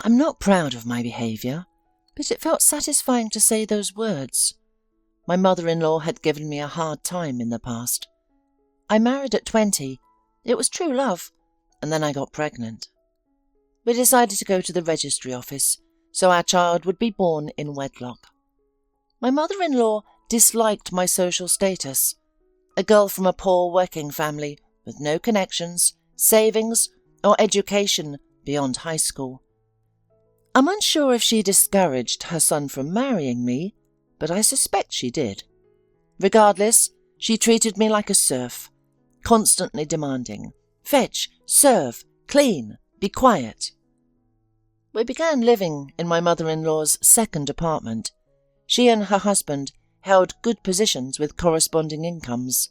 I'm not proud of my behaviour, but it felt satisfying to say those words. My mother-in-law had given me a hard time in the past. I married at 20. It was true love, and then I got pregnant. We decided to go to the registry office, so our child would be born in wedlock. My mother-in-law disliked my social status, a girl from a poor working family with no connections, savings, or education beyond high school. I'm unsure if she discouraged her son from marrying me, but I suspect she did. Regardless, she treated me like a serf, constantly demanding, fetch, serve, clean, be quiet. We began living in my mother-in-law's second apartment. She and her husband held good positions with corresponding incomes.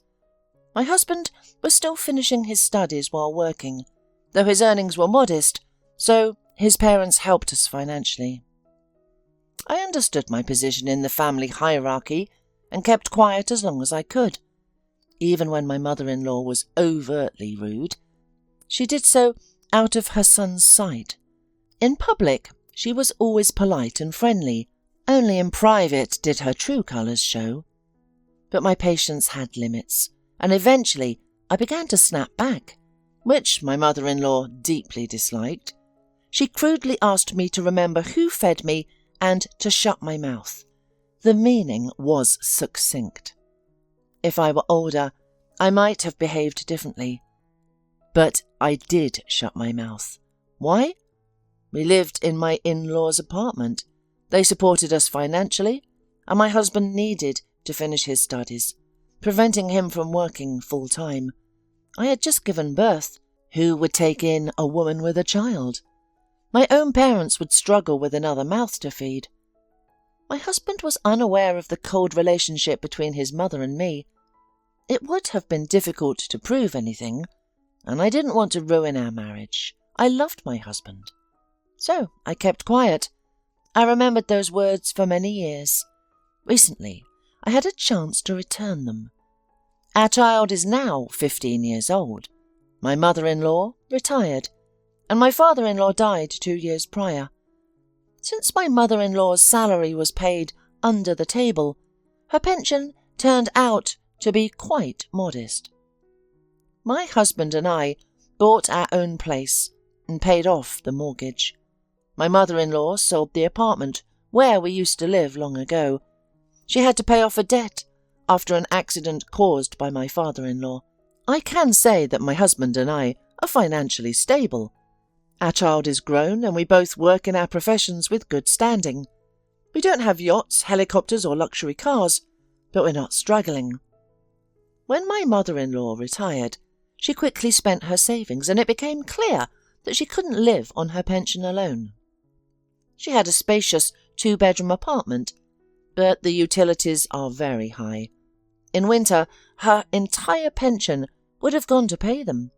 My husband was still finishing his studies while working, though his earnings were modest, so his parents helped us financially. I understood my position in the family hierarchy and kept quiet as long as I could. Even when my mother-in-law was overtly rude, she did so out of her son's sight. In public, she was always polite and friendly. Only in private did her true colours show. But my patience had limits, and eventually I began to snap back, which my mother-in-law deeply disliked. She crudely asked me to remember who fed me and to shut my mouth. The meaning was succinct. If I were older, I might have behaved differently. But I did shut my mouth. Why? We lived in my in-laws' apartment. They supported us financially, and my husband needed to finish his studies, preventing him from working full-time. I had just given birth. Who would take in a woman with a child? My own parents would struggle with another mouth to feed. My husband was unaware of the cold relationship between his mother and me. It would have been difficult to prove anything, and I didn't want to ruin our marriage. I loved my husband. So I kept quiet. I remembered those words for many years. Recently, I had a chance to return them. Our child is now 15 years old. My mother-in-law retired, and my father-in-law died 2 years prior. Since my mother-in-law's salary was paid under the table, her pension turned out to be quite modest. My husband and I bought our own place and paid off the mortgage. My mother-in-law sold the apartment where we used to live long ago. She had to pay off a debt after an accident caused by my father-in-law. I can say that my husband and I are financially stable. Our child is grown and we both work in our professions with good standing. We don't have yachts, helicopters or luxury cars, but we're not struggling. When my mother-in-law retired, she quickly spent her savings and it became clear that she couldn't live on her pension alone. She had a spacious 2-bedroom apartment, but the utilities are very high. In winter, her entire pension would have gone to pay them.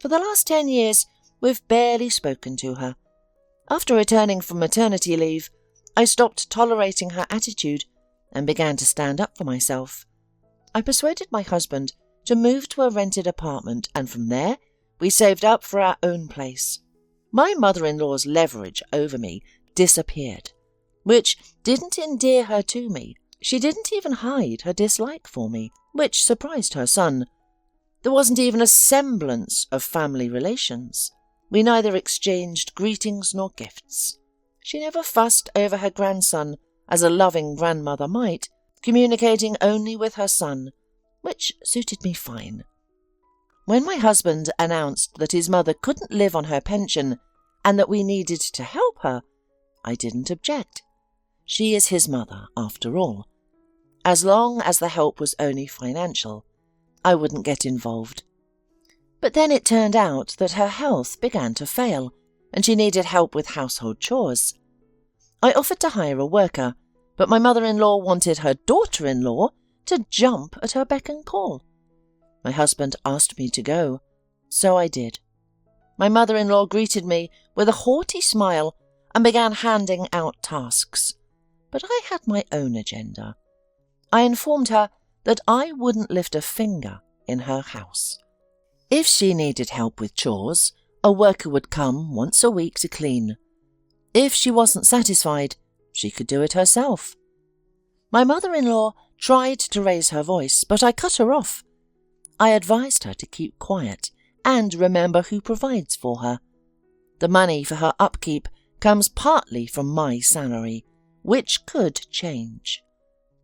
For the last 10 years, we've barely spoken to her. After returning from maternity leave, I stopped tolerating her attitude and began to stand up for myself. I persuaded my husband to move to a rented apartment, and from there, we saved up for our own place. My mother-in-law's leverage over me disappeared, which didn't endear her to me. She didn't even hide her dislike for me, which surprised her son. There wasn't even a semblance of family relations. We neither exchanged greetings nor gifts. She never fussed over her grandson, as a loving grandmother might, communicating only with her son, which suited me fine. When my husband announced that his mother couldn't live on her pension and that we needed to help her, I didn't object. She is his mother, after all. As long as the help was only financial, I wouldn't get involved. But then it turned out that her health began to fail, and she needed help with household chores. I offered to hire a worker, but my mother-in-law wanted her daughter-in-law to jump at her beck and call. My husband asked me to go, so I did. My mother-in-law greeted me with a haughty smile and began handing out tasks. But I had my own agenda. I informed her that I wouldn't lift a finger in her house. If she needed help with chores, a worker would come once a week to clean. If she wasn't satisfied, she could do it herself. My mother-in-law tried to raise her voice, but I cut her off. I advised her to keep quiet and remember who provides for her. The money for her upkeep comes partly from my salary, which could change.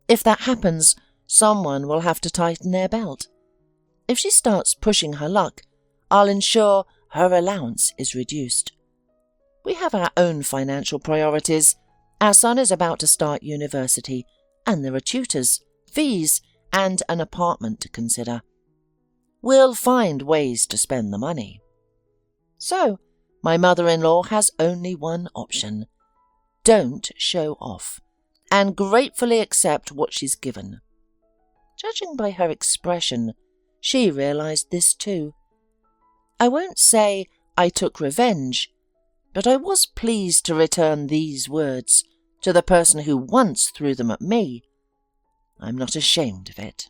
If that happens, someone will have to tighten their belt. If she starts pushing her luck, I'll ensure her allowance is reduced. We have our own financial priorities. Our son is about to start university, and there are tutors, fees, and an apartment to consider. We'll find ways to spend the money. So, my mother-in-law has only one option. Don't show off, and gratefully accept what she's given. Judging by her expression, she realized this too. I won't say I took revenge, but I was pleased to return these words to the person who once threw them at me. I'm not ashamed of it.